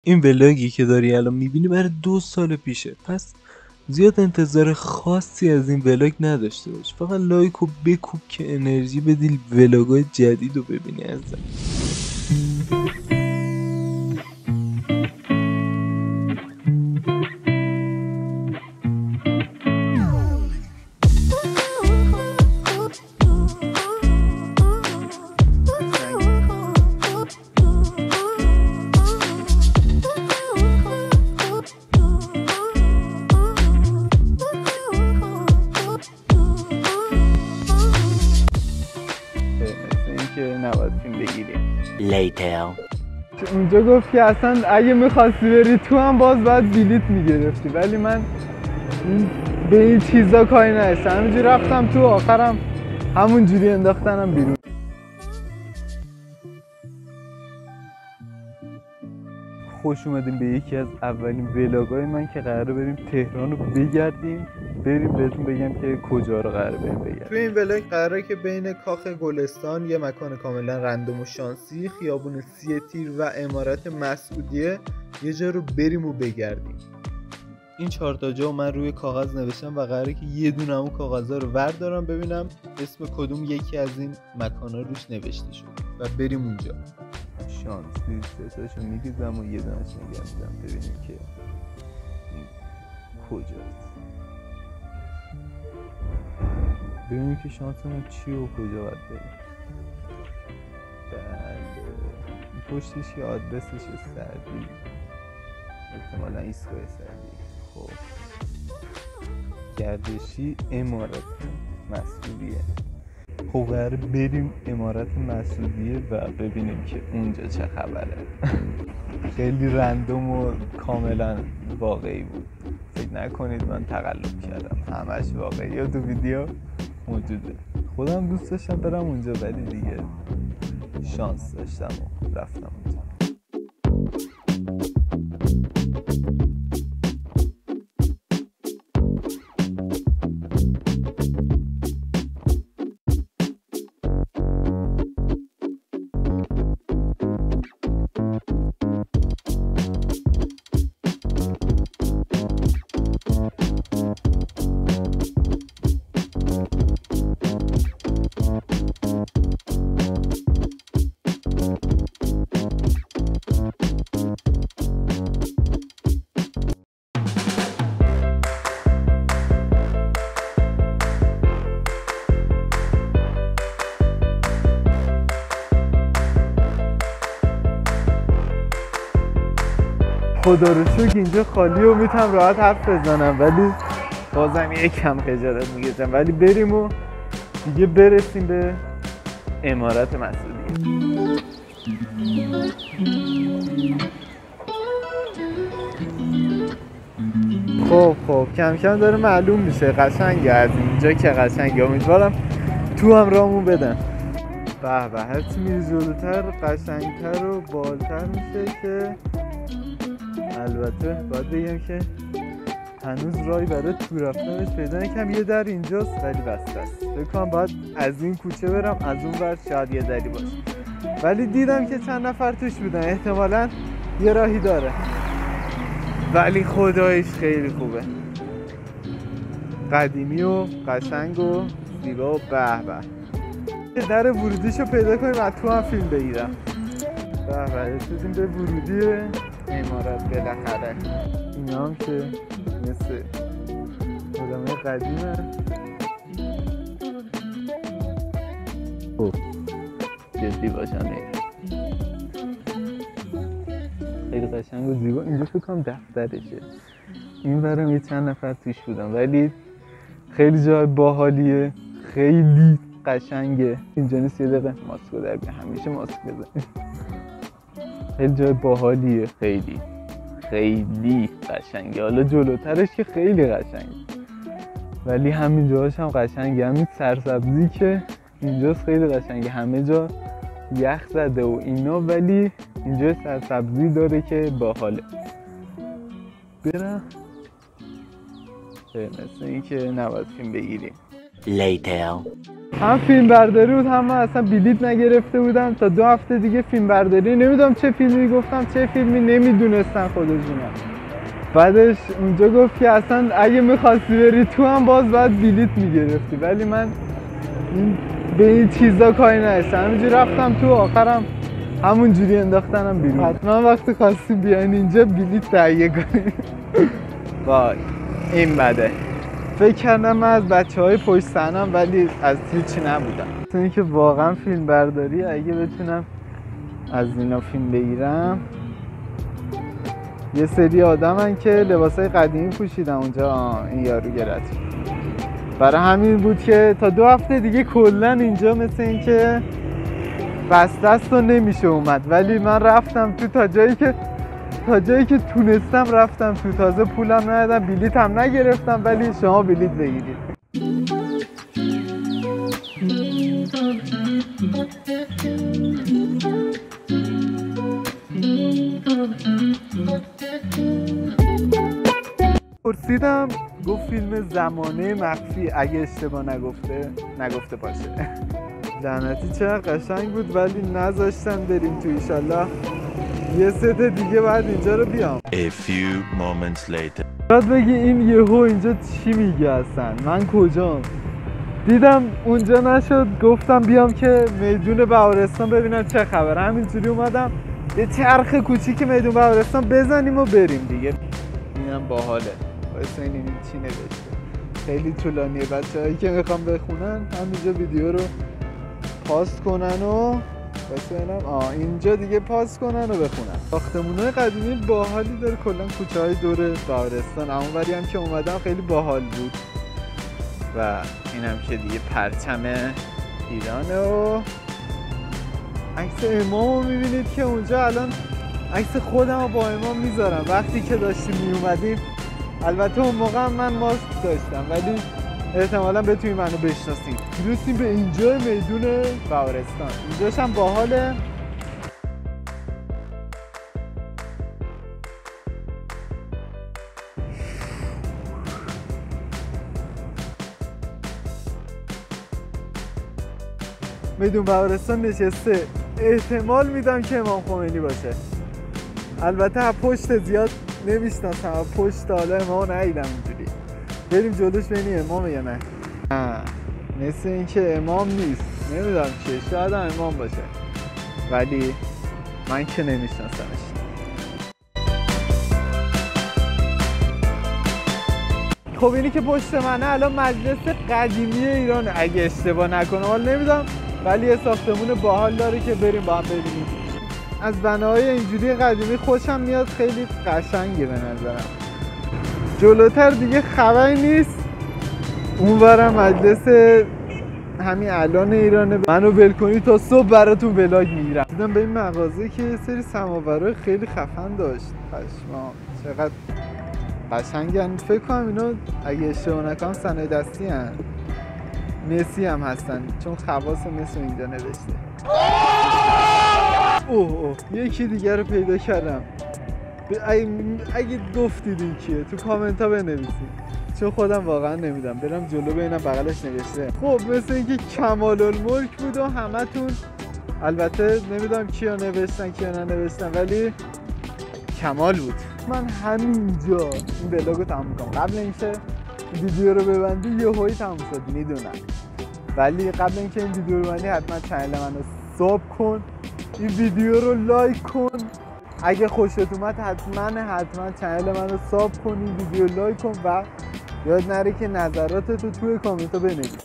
این ولاگی که داری الان میبینی برای 2 سال پیشه، پس زیاد انتظار خاصی از این ولاگ نداشته باش. فقط لایک و بکوب که انرژی بدی ولاگای جدید رو ببینی ازم. اونجا گفت که اصلا اگه میخواستی بری تو هم باز باید بلیط میگرفتی، ولی من به این چیزا کاری نداشتم، همینجوری رفتم تو، آخرم همون جوری انداختنم بیرون. خوش اومدیم به یکی از اولین ولاگای من که قراره بریم تهران رو بگردیم، بریم بهتون بگم که کجا رو قراره بریم بگردیم. توی این ولاگ قراره که بین کاخ گلستان، یه مکان کاملا رندوم و شانسی، خیابون 3 تیر و عمارت مسعودیه یه جا رو بریم و بگردیم. این 4 تا جا من روی کاغذ نوشتم و قراره که یه دونه اون کاغذها رو بردارم ببینم اسم کدوم یکی از این مکانا روش نوشته شد و بریم اونجا. شانسی ستاشو میگیزم و یه دانش نگردم ببینیم که کجاست، ببینیم که شانسمون چی و کجا باید بریم. بله پشتش یه آدرسش سردی، احتمالا ایستگاه سردی. خب گردشی عمارت مسعودیه. خب قراره بریم عمارت مسعودیه و ببینیم که اونجا چه خبره. خیلی رندوم و کاملا واقعی بود، فکر نکنید من تقلب کردم، همش واقعی و تو ویدیو موجوده. خودم دوست داشتم برم اونجا ولی دیگه شانس داشتم و رفتم اونجا. خدا رو شکر اینجا خالیه و میتونم راحت حرف بزنم، ولی بازم یکم خجالت میکشم. ولی بریم و دیگه برسیم به عمارت مسعودیه. خب کم کم داره معلوم میشه قشنگه، از اینجا که قشنگه. امیدوارم تو هم رامون بدن. به هرچی میری جلوتر قشنگتر و بالتر میشه که البته باید بگم که هنوز راهی برای تو رفتنش پیدا نکردم. یه در اینجاست ولی بسته است. فکر کنم باید از این کوچه برم، از اون ور شاید یه دری باشه، ولی دیدم که چند نفر توش بودن، احتمالاً یه راهی داره. ولی خدایش خیلی خوبه، قدیمی و قشنگ و زیبا و به در ورودیشو پیدا کنیم و تو هم فیلم بگیرم. رسیدیم به ورودی عمارت بالاخره. اینا هم که مثل آدمای قدیمه. جدی باشم خیلی قشنگ و زیبا. اینجا فکر کنم دفترشه، این برم یه چند نفر توش بودم، ولی خیلی جای باحالیه، خیلی قشنگه. اینجا نیست یه دقیقه ماسکو در بیه، همیشه ماسک بزنید. خیلی جای باحالیه، خیلی خیلی قشنگه. حالا جلوترش که خیلی قشنگه، ولی همین جاهاش هم قشنگه. همین سرسبزی که اینجاست خیلی قشنگه، همه جا یخ زده و اینا، ولی اینجا سرسبزی داره که باحاله. برم مثل این که نباید فیلم بگیریم. later. هم فیلم برداری بود هم من اصلا بلیت نگرفته بودم تا 2 هفته دیگه فیلم برداری. نمیدونم چه فیلمی گفتم چه فیلمی نمیدونستن خودشونم. بعدش اونجا گفت که اصلا اگه میخواستی بری تو هم باز باید بلیت میگرفتی، ولی من به این چیزا کاری نداشتم، همینجوری رفتم تو، آخرم همون جوری انداختنم بیرون. حتما وقتی خواستیم بیاین اینجا بلیت تهیه کنیم. وای این بده. فکر کردم من از بچه‌های پشت صحنه‌ام ولی از هیچی نبودم. اینه که واقعا فیلم برداری اگه بتونم از اینا فیلم بگیرم. یه سری آدمن که لباسای قدیمی پوشیدن اونجا. این یارو گرفت. برای همین بود که تا 2 هفته دیگه کلا اینجا مثل این که بسته است و نمیشه اومد، ولی من رفتم تو تا جایی که تونستم رفتم تو. تازه پولم ندادم، بلیط هم نگرفتم، ولی شما بلیط بگیرید. پرسیدم، گفت فیلم زمانه مخفی، اگه اشتباه نگفته باشه. لعنتی چقدر قشنگ بود ولی نذاشتن بریم تو. ایشالله یه ست دیگه بعد اینجا رو بیام. A few moments later. باید بگی این یهو اینجا چی میگه اصلا؟ من کجام؟ دیدم اونجا نشد، گفتم بیام که میدون بهارستان ببینم چه خبره. همینجوری اومدم یه چرخ کوچیک میدون بهارستان بزنیم و بریم دیگه. اینم باحاله. واسه این چی نوشته؟ خیلی طولانیه. بچه‌هایی که میخوام بخونن همینجا ویدیو رو پاس کنن و مثلا اینجا دیگه پاس کنن و بخونن. ساختمونای قدیمی باحالی داره کلا کوچه‌های دور بهارستان. اونوری هم که اومدم خیلی باحال بود. و اینم که دیگه پرچم ایرانه و عکس امامو میبینید که اونجا الان عکس خودم رو با امام میذارم. وقتی که داشتیم میومدیم، البته اون موقع من ماسک داشتم ولی احتمالا بتونی منو بشناسیم. میرسیم به اینجا میدون بهارستان. اینجاش هم باحاله. میدون بهارستان نشسته. احتمال میدم که امام خمینی باشه. البته پشت زیاد نمیشناسم، پشت حالا امامو ندیدم اینجوری. بریم جلوش ببینیم امامه یا نه. مثل این که امام نیست. نمیدونم چیه، شاید هم امام باشه ولی من که نمیشناسمش. خب اینی که پشت منه الان مجلس قدیمی ایرانه اگه اشتباه نکنم، حالا نمیدونم، ولی یه ساختمون باحال داره که بریم با هم ببینیم. از بناهای اینجوری قدیمی خوشم میاد، خیلی قشنگه به نظرم. جلوتر دیگه خبری نیست. اونورم مجلس همین الان ایرانه. منو ول کنی تا صبح براتون ولاگ میگیرم. دیدم به این مغازه که یه سری سماورای خیلی خفن داشت. پشما چقدر قشنگن. فکر کنم اینا اگه اشتباه نکنم صنایع دستی هن. مسی هم هستن چون خواص مثل اینجا نوشته. اوه یکی دیگر رو پیدا کردم. اگه گفتید این کیه تو کامنت ها بنویسید چون خودم واقعا نمیدونم. برم جلو ببینم بغلش نوشته. خب مثل اینکه کمال الملک بود و همتون، البته نمیدونم کیا نوشتن کیا ننوشتن ولی کمال بود. من همینجا این ولاگو تموم کنم. قبل اینکه ویدیو رو ببندی یهویی تموم شد میدونم، ولی قبل اینکه این ویدیو رو ببندی حتما کانال منو ساب کن، این ویدیو رو لایک کن. اگه خوشت اومد حتما کانال منو ساب کن، این ویدیو لایک کن و یاد نره که نظراتتو توی کامنت ها بنویس.